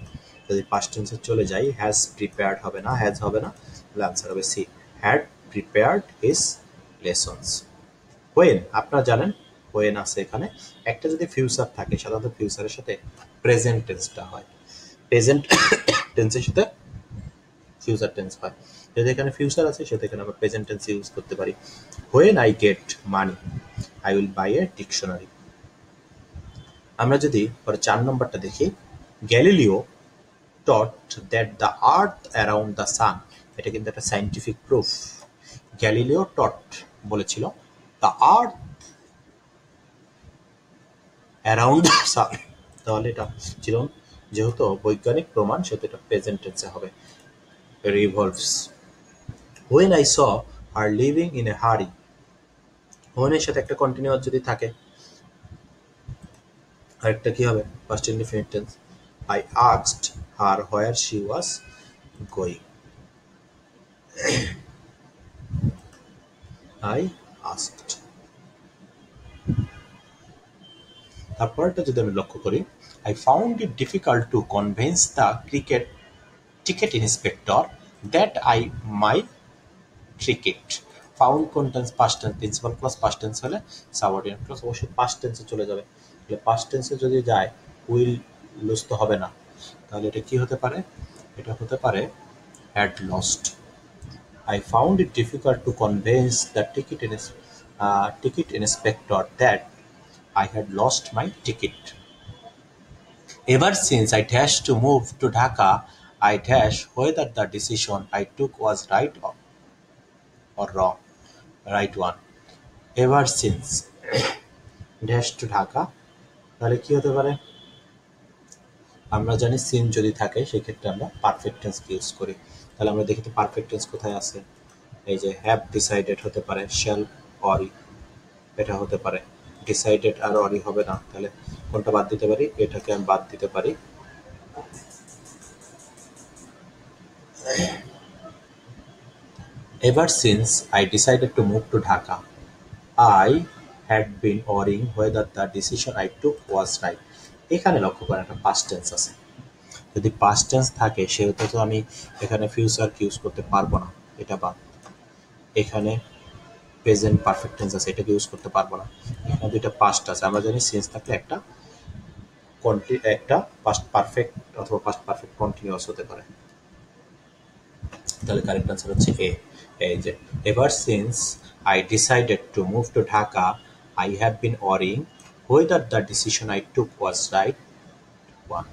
যদি পাস্ট টেন্সে চলে যাই, হ্যাজ প্রিপেয়ার্ড হবে না, হ্যাজ হবে না, তাহলে আনসার হবে C, had prepared his lessons. When, আপনারা জানেন হোয়েন আছে এখানে, একটা যদি ফিউচার থাকে সাধারণত ফিউচারের সাথে প্রেজেন্ট টেন্সটা হয়, প্রেজেন্ট টেন্সের সাথে ফিউচার টেন্স হয়। যদি এখানে ফিউচার আছে সেটা এখানে আমরা প্রেজেন্ট টেন্স ইউজ করতে পারি। When I get money, I will buy a dictionary. আমরা যদি পরে 4 নম্বরটা দেখি, Galileo taught that the earth around the sun, এটা কিন্তু একটা সাইন্টিফিক প্রুফ। গ্যালিলিও টট বলেছিল the earth around the sun, তাহলে এটা ছিল যেহেতু বৈজ্ঞানিক প্রমাণ, সেহেতু এটা প্রেজেন্ট টেন্সে হবে, revolves. When I saw her living in a হারি, হোয়েনের সাথে একটা কন্টিনিউয়াস যদি থাকে, আরেকটা কি হবে past indefinite tense. I asked her where she was going, I asked. তারপরটা যদি আমি লক্ষ্য করি, I found it difficult to convince the ticket inspector that I my ticket. Found কোন tense, past tense, principal clause past tense হলে subordinate clause অবশ্যই past টেন্সে চলে যাবে। তাহলে পাস্ট টেন্সে যদি যায় উইল লুজ তো হবে না, তাহলে এটা কি হতে পারে, এটা হতে পারে had lost. I found it difficult to convince the ticket inspector that I had lost my ticket. Ever since I dashed to move to Dhaka, I dash whether the decision I took was right or wrong. Right one. Ever since dash to Dhaka, তাহলে কি হতে পারে, আমরা জানি scene যদি থাকে সেক্ষেত্রে আমরা পারফেক্ট টেন্স ইউজ করি। তাহলে আমরা দেখি তো পারফেক্ট টেন্স কোথায় আছে, এই যে হ্যাভ ডিসাইডেড হতে পারে, শ্যাল অরি এটা হতে পারে, ডিসাইডেড আর অরি হবে না, তাহলে কোনটা বাদ দিতে পারি, এটাকে আমি বাদ দিতে পারি। Ever since I decided to move to Dhaka, I had been worrying whether the decision I took was right. এখানে লক্ষ্য করেন একটা পাস্ট টেন্স আছে, যদি পাস্ট টেন্স থাকে সেহেতু তো আমি এখানে ফিউচার ইউজ করতে পারবো না, এটা বাদ। এখানে প্রেজেন্ট পারফেক্ট টেন্স আছে, এটাকে ইউজ করতে পারবো না। এখানে দুইটা পাস্ট আছে, আমরা জানি সেন্স থাকলে একটা পাস্ট পারফেক্ট অথবা পাস্ট পারফেক্ট কন্টিনিউয়াস হতে পারে। তাহলে কারেক্ট আনসার হচ্ছে এ। এই যে ever since I decided to move to Dhaka, I have been worrying whether the decision I took was right one.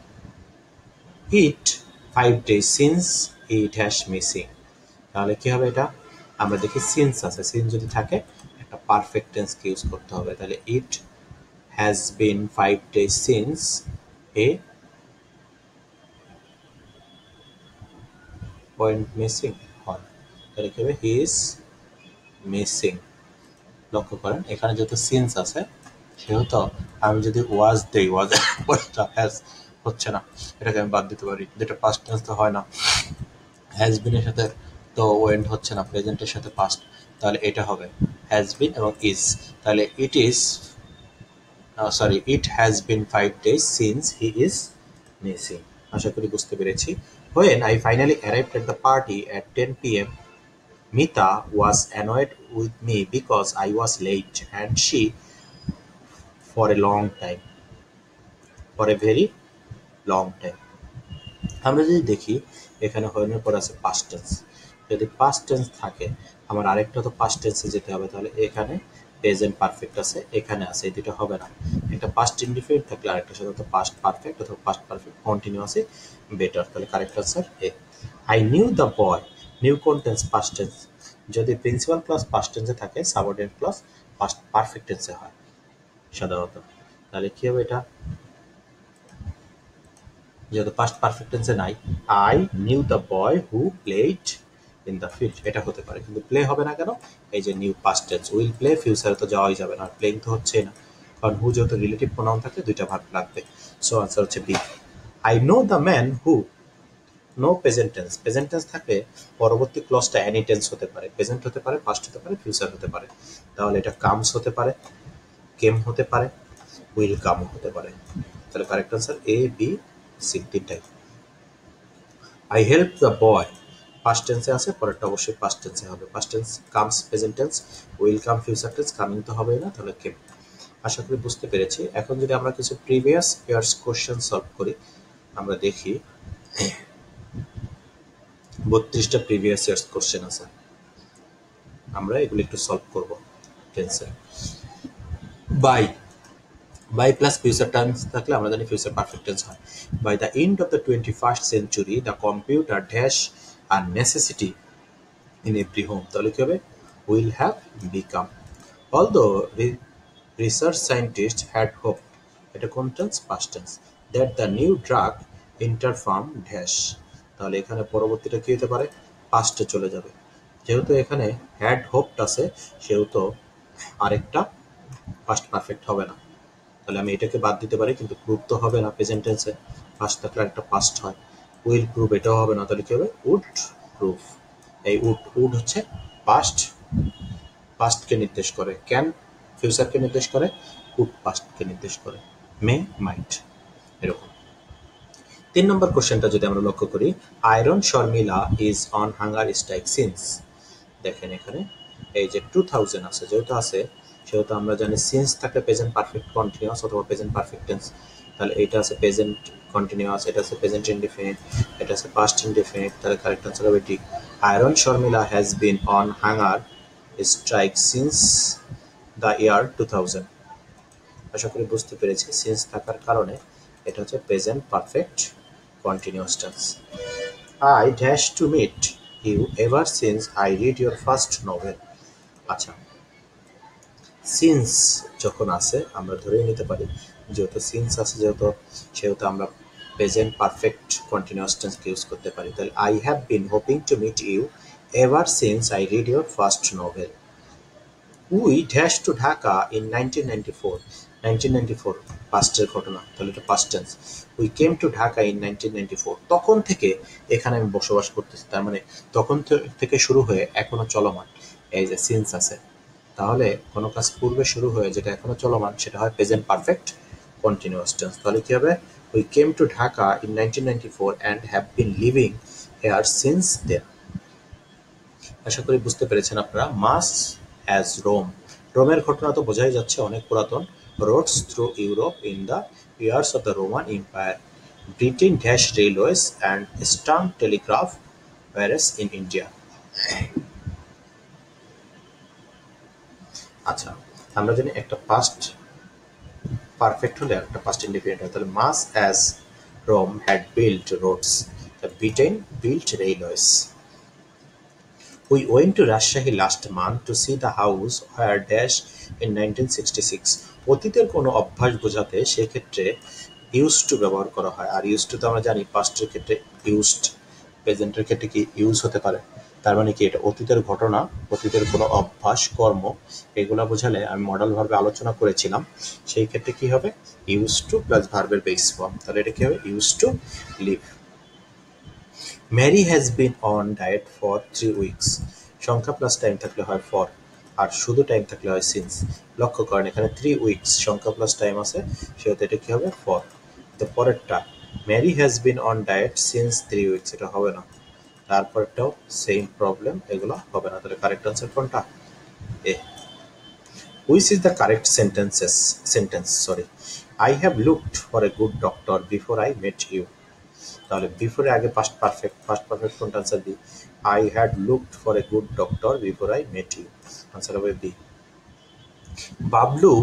It 5 days since he dash missing, তাহলে কি হবে এটা? আমরা দেখি সিন্স আছে, সিন্স যদি থাকে একটা পারফেক্ট টেন্স কে ইউজ করতে হবে। তাহলে it has been 5 days since he went missing হয়। তাহলে কি হবে? He is missing. লক্ষ্য করেন এখানে যেহেতু সিন্স আছে সেহেতু আমি যদি ওয়াজ দেই, ওয়াজ হ্যাজ হচ্ছে না, এটাকে আমি বাদ দিতে পারি, যেটা পাস্ট টেন্স তো হয় না। হ্যাজ বিনের সাথে তো ওয়েন্ট হচ্ছে না, প্রেজেন্টের সাথে পাস্ট, তাহলে এটা হবে হ্যাজ বিন এবং ইজ। তাহলে it is sorry it has been 5 days since he is missing। আশা করি বুঝতে পেরেছি। When I finally arrived at the party at 10 p.m. Mita was annoyed with me because I was late and she for a long time, for a very long time। আমরা যদি দেখি এখানে হয়নের পর আছে past tense, যদি past tense থাকে আমার আরেকটা তো পাস্ট টেন্সে যেতে হবে, তাহলে এখানে প্রেজেন্ট পারফেক্ট আছে, এখানে আছে, এই দুটো হবে না। একটা পাস্ট ইনডিফিনিট থাকলে আরেকটা সাথে তো পাস্ট পারফেক্ট অথবা পাস্ট পারফেক্ট কন্টিনিউয়াসই বেটার। তাহলে correct answer A. I knew the boy, new কোন টেন্স? Past tense. যদি প্রিন্সিপাল ক্লজ পাস্ট টেন্সে থাকে সাবঅর্ডিনেট ক্লজ পাস্ট পারফেক্ট টেন্সে হয় সাধারণত। তাহলে কি হবে এটা? যেহেতু পাস্ট পারফেক্ট টেন্সে নাই, I knew the boy who played in the field, এটা হতে পারে, কিন্তু প্লে হবে না কেন? এই যে new past tense, will play ফিউচারে তো যাওয়াই যাবে না, প্লেইং তো হচ্ছেই না, কারণ হু যেহেতু রিলেটিভ প্রোনাউন থাকে দুইটা ভার্ব লাগবে। সো আনসার হচ্ছে B. I know the man who, know present tense, present tense থাকলে পরবর্তী ক্লজটা এনি টেন্স হতে পারে, প্রেজেন্ট হতে পারে, পাস্ট হতে পারে, ফিউচার হতে পারে। তাহলে এটা কামস হতে পারে, কেম হতে পারে, উইল কামও হতে পারে। তাহলে correct answer A B C তিনটাই। I help the boy, past টেন্সে আছে, পরেরটা অবশ্যই পাস্ট টেন্সে হবে। Past tense comes present tense, will come future tense, coming তো হবেই না, তাহলে কেম। আশা করি বুঝতে পেরেছি। এখন যদি আমরা কিছু প্রিভিয়াস ইয়ার্স কোশ্চেন সলভ করি, আমরা দেখি 32টা প্রিভিয়াস ইয়ার্স কোশ্চেন আছে, আমরা এগুলো একটু সলভ করব টেন্সে। By, by plus future tense থাকলে আমরা জানি ফিউচার পারফেক্ট টেন্স হয়। By the end of the 21st century the computer dash are necessity in every home, তাহলে কি হবে? will have become। although research scientists had hoped, এটা কোন tense? Past tense, that the new drug interferon dash, তাহলে এখানে পরবর্তীটা কি হতে পারে? পাস্টে চলে যাবে। যেহেতু এখানে হ্যাড হোপড আছে সেহেতু আরেকটা পাস্ট পারফেক্ট হবে না, তাহলে আমি এটাকে বাদ দিতে পারি, কিন্তু প্রুভ তো হবে না, প্রেজেন্ট টেন্সে পাস্ট থাকলে একটা পাস্ট হয়। উইল প্রুভ, এটাও হবে না, তাহলে কি হবে? Would prove. এই উড, উড হচ্ছে পাস্ট, পাস্টকে নির্দেশ করে, ক্যান ফিউচারকে নির্দেশ করে, উড পাস্টকে নির্দেশ করে, মে মাইট এরকম। 3 নম্বর কোশ্চেনটা যদি আমরা লক্ষ্য করি, iron Sharmila is on hunger strike since, দেখেন এখানে এই যে 2000 আছে, যেহেতু আছে সেহেতু আমরা জানি সিন্স থাকলে প্রেজেন্ট পারফেক্ট কন্টিনিউয়াস অথবা প্রেজেন্ট পারফেক্ট টেন্স। তাহলে এটা আছে প্রেজেন্ট কন্টিনিউয়াস, এটা আছে প্রেজেন্ট ইনডিফিনিট, এটা আছে পাস্ট ইনডিফিনিট, তাহলে কারেক্ট আনসার হবে D. Iron Sharmila has been on hunger strike since the year 2000। আশা করি বুঝতে পেরেছি, সিন্স থাকার কারণে এটা হচ্ছে present perfect continuous tense. I dash to meet you ever since I read your first novel। আচ্ছা, সিন্স যখন আসে আমরা ধরেই নিতে পারি যেহেতু সিন্স আছে যেহেতু সেহেতু আমরা প্রেজেন্ট পারফেক্ট কন্টিনিউয়াস টেন্সকে ইউজ করতে পারি। তাহলে I have been hoping to meet you ever since I read your first novel. We dash to Dhaka in 1994, 1994 পাস্টের ঘটনা, তাহলে এটা past tense. We came to Dhaka in 1994, তখন থেকে এখানে আমি বসবাস করতেছি, তার মানে তখন থেকে শুরু হয়ে এখনো চলমান, এই যে সিন্স আছে, তাহলে কোনো কাজ পূর্বে শুরু হয়ে যেটা এখনো চলমান সেটা হয় প্রেজেন্ট পারফেক্ট কন্টিনিউয়াস টেন্স। তাহলে কি হবে? We came to Dhaka in 1994 and have been living here since then. আশা করি বুঝতে পেরেছেন আপনারা। মাস অ্যাজ রোম, রোমের ঘটনা তো বোঝাই যাচ্ছে অনেক পুরাতন। Roads through Europe in the years of the Roman empire, Britain dash railways and stamp telegraph wires in India. আচ্ছা, আমরা জানি একটা পাস্ট পারফেক্ট হলে একটা পাস্ট ইনডিফিনিট হয়, তাহলে much as Rome had built roads, The Britain built railways. We went to Rajshahi last month to see the house where dash in 1966. অতীতের কোনো অভ্যাস বোঝাতে সেক্ষেত্রে ইউজড টু ব্যবহার করা হয়। আর ইউজড টু তো আমরা জানি পাস্টের ক্ষেত্রে ইউজড, প্রেজেন্টের ক্ষেত্রে কি ইউজ হতে পারে। তার মানে কি এটা অতীতের ঘটনা, অতীতের কোনো অভ্যাস, কর্ম, এগুলা বোঝালে আমি মডেল ভার্বে আলোচনা করেছিলাম। সেই ক্ষেত্রে কি হবে? ইউজ টু প্লাস ভার্বের বেস ফর্ম। তাহলে এটা কি হবে? Use to live. Mary has been on diet for 3 weeks। সংখ্যা প্লাস টাইম থাকলে হয় ফর, আর শুধু টাইম থাকলে হয় সিন্স। লক্ষ্য করেন এখানে 3 weeks সংখ্যা প্লাস টাইম আছে, সেহেতু এটা কি হবে? ফর। তো পরেরটা Mary has been on diet since 3 weeks, এটা হবে না। তারপরটাও সেম প্রবলেম, এগুলো হবে না। তাহলে কারেক্ট আনসার কোনটা? A. Which is the correct sentence? I have looked for a good doctor before I met you. তাহলে বিফোরে আগে পাস্ট পারফেক্ট কোনটা? Answer B. I had looked for a good doctor before I met you. Answer হবে B. Bablu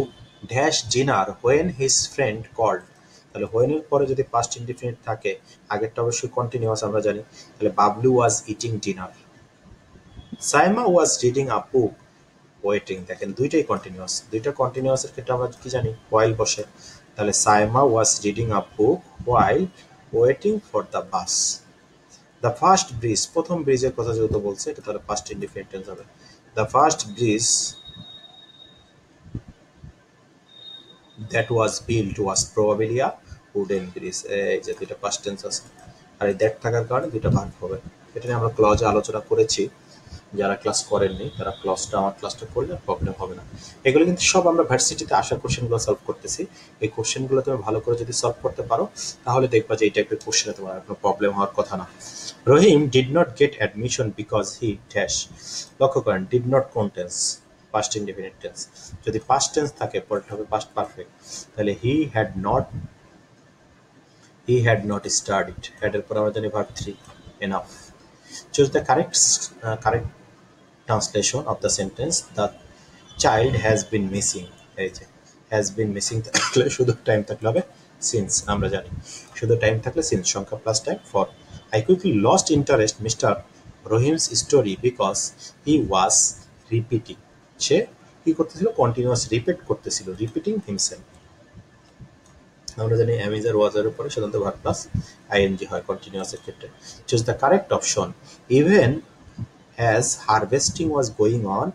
dash dinner when his friend called. তাহলে when এর পরে যদি past indefinite থাকে, আগেরটা অবশ্যই কন্টিনিউয়াস আমরা জানি। তাহলে Bablu was eating dinner. Saima was reading a book waiting. দেখেন দুইটাই কন্টিনিউয়াস, দুইটা কন্টিনিউয়াসের ক্ষেত্রে আমরা কি জানি? হোয়াইল বসে। তাহলে সাইমা ওয়াজ reading a book while waiting for the bus. The first bridge, প্রথম ব্রিজের কথা যেহেতু বলছে, এটা তাহলে পাস্ট ইনডিফিনিট টেন্স হবে। The first bridge that was built was probably a wooden bridge. এই যে দুইটা পাস্ট টেন্স আছে, আর এই দ্যাট থাকার কারণে দুইটা ভার্ব হবে। এটা নিয়ে আমরা ক্লজে আলোচনা করেছি, যারা ক্লাস করেননি তারা আমার ক্লাসটা করলে প্রবলেম হবে না। এগুলো কিন্তু সব আমরা ভার্সিটিতে আসা কোশ্চেনগুলো সলভ করতেছি। এই কোশ্চেনগুলো তুমি ভালো করে যদি সলভ করতে পারো, তাহলে দেখবা যে এই টাইপের কোশ্চেনে তোমার কোনো প্রবলেম হওয়ার কথা না। Rahim did not get admission because he dash. লক্ষ্য করেন ডিড নট কোন টেন্স? Past indefinite tense. যদি পাস্ট টেন্স থাকে পরেরটা হবে পাস্ট পারফেক্ট। তাহলে he had not studied. Had এর পর আমরা জানি verb 3, enough. Choose the correct translation of the sentence. The child has been missing. এই যে has been missing থাকলে শুধু টাইম থাকলে হবে since, আমরা জানি শুধু টাইম থাকলে since, সংখ্যা plus time for. I quickly lost interest Mr. Rohim's story because he was repeating. সে কি করতেছিল? কন্টিনিউয়াস রিপিট করতেছিল, রিপিটিং হিমসেলফ। আমরা জানি অ্যামিজার ওয়াজের উপরে সাধারণত ভার্ব প্লাস আইএনজি হয় কন্টিনিউয়াসের ক্ষেত্রে। Choose the correct option. Even as harvesting was going on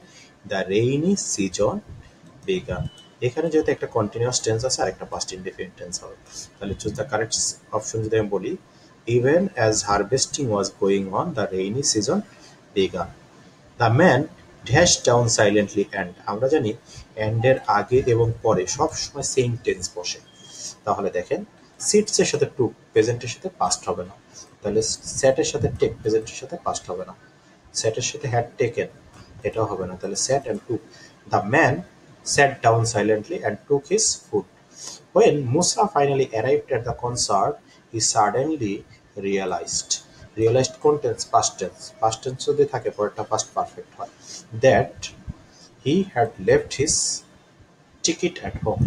the rainy season began. এখানে যেহেতু একটা কন্টিনিউয়াস টেন্স আছে আর একটা পাস্ট ইনডিফিনিট টেন্স হবে, তাহলে চুজ দ্য কারেক্ট অপশন যদি আমি বলি, even as harvesting was going on the rainy season began. The man dash down silently and. আমরা জানি অ্যান্ডের আগে এবং পরে সবসময় সেম টেন্স বসে। তাহলে দেখেন সিটস এর সাথে টু প্রেজেন্টের সাথে পাস্ট হবে না, তাহলে স্যাটের সাথে টেক প্রেজেন্টের সাথে পাস্ট হবে না, স্যাটের সাথে হ্যাড টেকেন এটাও হবে না, তাহলে sat and took. The man sat down silently and took his food. When Musa finally arrived at the concert, he suddenly realized contents past tense যদি থাকে পরেরটা past perfect হয়, that he had left his ticket at home.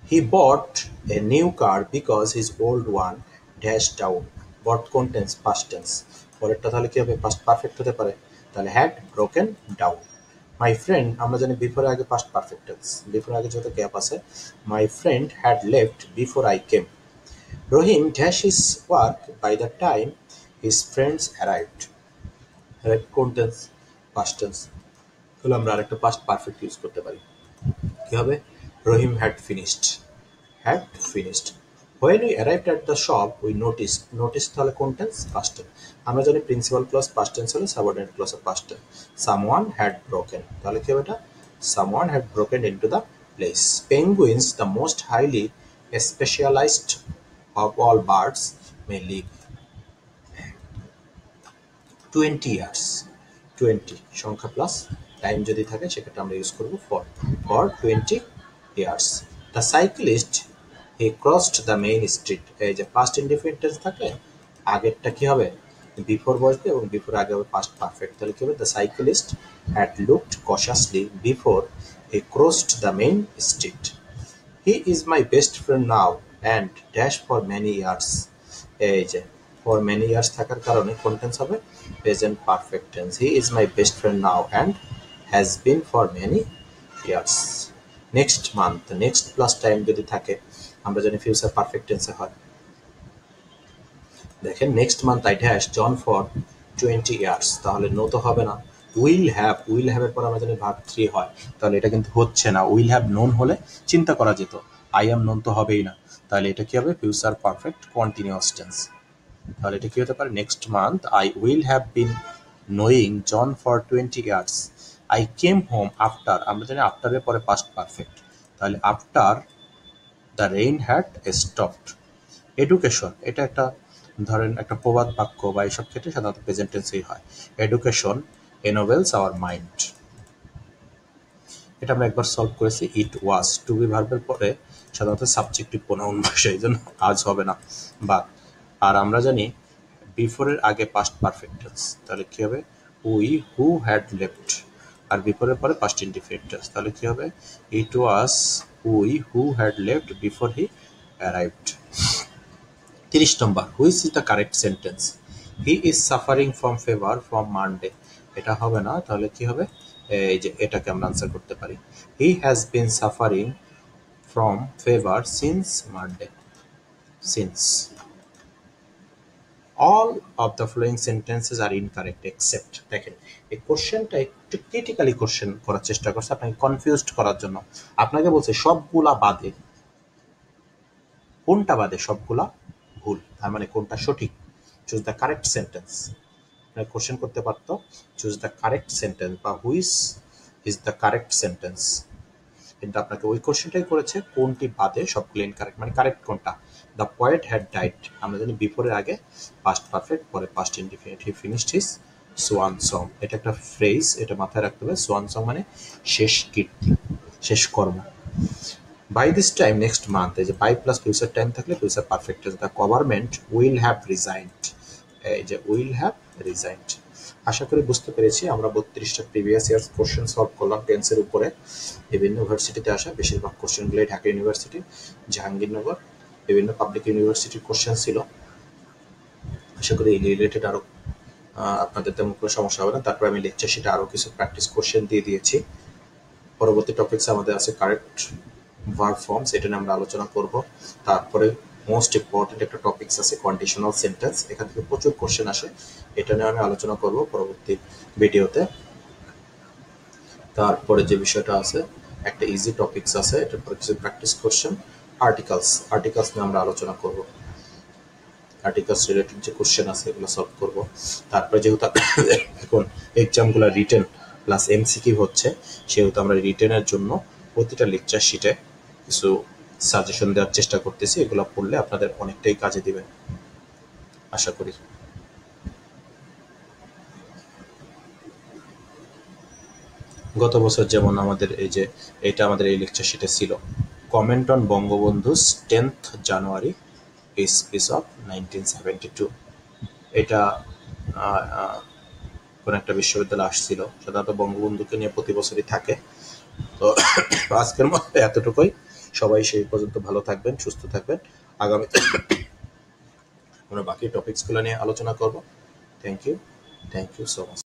He bought a new car because his old one dashed down. Bought contents past tense. পরেরটা তাহলে কি হবে? past perfect হতে পারে, তাহলে had broken down. My friend, আমরা জানি বিফোর আগে past perfect tense, বিফোর আগে যত গ্যাপ আছে। My friend had left before I came. Rohim dashed his work by the time his friends arrived. Had contents past tense, তাহলে আমরা আরেকটা past perfect use করতে পারি। কি হবে? Rohim had finished. When we arrived at the shop, we noticed তাহলে কোন tense? past tense। আমরা জানি প্রিন্সিপাল ক্লজ past tense হলে subordinate clause past tense। someone had broken, তাহলে কি হবে এটা? someone had broken into the place. Penguins, the most highly specialized of all birds, may live 20 years. 20 সংখ্যা plus time যদি থাকে সেক্ষেত্রে আমরা ইউজ করব for 20 years. The cyclist, he crossed the main street. এই যে past indefinite tense থাকলে আগেরটা কি হবে? বিফোর বসবে এবং বিফোর আগে হবে past perfect, তাহলে কি হবে? The cyclist had looked cautiously before he crossed the main street. He is my best friend now. And dash for many years. এই যে ফর মেনি ইয়ার্স থাকার কারণে কোন টেন্স হবে? Present perfect tense. He is my best friend now and has been for many years. Next month, next plus time যদি থাকে আমরা জানি ফিউচার পারফেক্ট টেন্সে হয়। দেখেন next month I dash John for 20 years, তাহলে নো তো হবে না। উইল হ্যাভ, উইল হ্যাভের পর আমরা জানি ভার্ব 3 হয়, তাহলে এটা কিন্তু হচ্ছে না। উইল হ্যাভ নোন হলে চিন্তা করা যেত, আই অ্যাম নোন তো হবেই না, তাহলে এটা কি হবে? Future perfect continuous tense. তাহলে এটা কি হতে পারে? Next month I will have been knowing John for 20 years. I came home after, আমরা জানি আফটারের পরে পাস্ট পারফেক্ট, তাহলে after the rain had stopped. Education, এটা একটা ধরেন একটা প্রবাদ বাক্য বা এইসব ক্ষেত্রে সাধারণত প্রেজেন্ট টেন্সেই হয়। এডুকেশন এনোভেলস আওয়ার মাইন্ড, এটা আমরা একবার সলভ করেছি। ইট ওয়াজ, টু বি ভার্বের পরে সাধারণত সাবজেক্টিভ প্রোনাউন বসে, এই জন্য আজ হবে না বা। আর আমরা জানি বিফোরের আগে পাস্ট পারফেক্ট টেন্স, তাহলে কি হবে? We who had left. আর বিফোরের পরে পাস্ট ইনডিফিনিট টেন্স, তাহলে কি হবে? It was we who had left before he arrived. 30 number, which is the correct sentence? He is suffering from fever from Monday, এটা হবে না, তাহলে কি হবে? এই যে এটাকে আমরা আনসার করতে পারি, he has been suffering from fever since Monday. Since. All of the following sentences are incorrect except. দেখেন এই কোশ্চেনটা একটু ক্রিটিক্যালি কোশ্চেন করার চেষ্টা করছে আপনাকে কনফিউজড করার জন্য। আপনাকে বলছে সবগুলা বাদে, কোনটা বাদে সবগুলা ভুল, তার মানে কোনটা সঠিক? Choose the correct sentence. আপনার কোশ্চেন করতে পারতো চুজ দ্য কারেক্ট সেন্টেন্স বা which is the correct sentence, কিন্তু আপনাকে ওই কোশ্চেনটাই করেছে কোনটি বাদে সবগুলো ইনকারেক্ট, মানে কারেক্ট কোনটা? দ্য পোয়েট হ্যাড ডাইড, আমরা জানি বিফোরের আগে পাস্ট পারফেক্ট, পরে past indefinite. He finished his swan song, এটা একটা ফ্রেজ, এটা মাথায় রাখতে হবে। সোয়ান সং মানে শেষ কীর্তি, শেষ কর্ম। By this time next month, এই যে বাই প্লাস ফিউচার টাইম থাকলে future perfect tense. The government will have resigned, এই যে উইল হ্যাভ রিজাইন্ড। আশা করি বুঝতে পেরেছি। আমরা 32টা প্রিভিয়াস ইয়ার্স কোশ্চেন সলভ করলাম টেন্সের উপরে। বিভিন্ন ইউনিভার্সিটিতে আসা বেশিরভাগ কোশ্চেনগুলোই ঢাকা ইউনিভার্সিটি, জাহাঙ্গীরনগর, বিভিন্ন পাবলিক ইউনিভার্সিটির কোশ্চেন ছিল। আশা করি এই রিলেটেড আরও আপনাদের তেমন কোনো সমস্যা হবে না। তারপরে আমি লেকচার শিটে আরও কিছু প্র্যাকটিস কোশ্চেন দিয়ে দিয়েছি। পরবর্তী টপিকস আমাদের আছে কারেক্ট ভার্ব ফর্মস, এটা নিয়ে আমরা আলোচনা করব। তারপরে মোস্ট ইম্পর্টেন্ট একটা টপিকস আছে কন্ডিশনাল সেন্টেন্স, এখান থেকে প্রচুর কোশ্চেন আসে, এটা নিয়ে আমি আলোচনা করব পরবর্তী ভিডিওতে। তারপরে যে বিষয়টা আছে একটা ইজি টপিকস আছে, এটার পরে কিছু প্র্যাকটিস কোশ্চেন। আর্টিকেলস নিয়ে আমরা আলোচনা করব, আর্টিকেলস রিলেটেড যে কোশ্চেন আছে এগুলো সলভ করব। তারপরে যেহেতু এখন এক্সামগুলো রিটেন প্লাস এমসিকিউ হচ্ছে, সেহেতু আমরা রিটেনের জন্য প্রতিটা লেকচার শিটে কিছু সাজেশন দেওয়ার চেষ্টা করতেছি, এগুলো পড়লে আপনাদের অনেকটাই কাজে দিবে আশা করি। গত বছর যেমন আমাদের এই যে এটা আমাদের এই লেকচার শিটে ছিল, comment on Bangabandhu's 10th January speech of 1972, এটা কোন একটা বিশ্ববিদ্যালয়ে আসছিল। সাধারণত বঙ্গবন্ধুকে নিয়ে প্রতি বছরই থাকে। তো আজকের মতো এতটুকুই। সবাই সেই পর্যন্ত ভালো থাকবেন, সুস্থ থাকবেন। আগামীতে আমরা বাকি টপিকসগুলো নিয়ে আলোচনা করব। Thank you so much.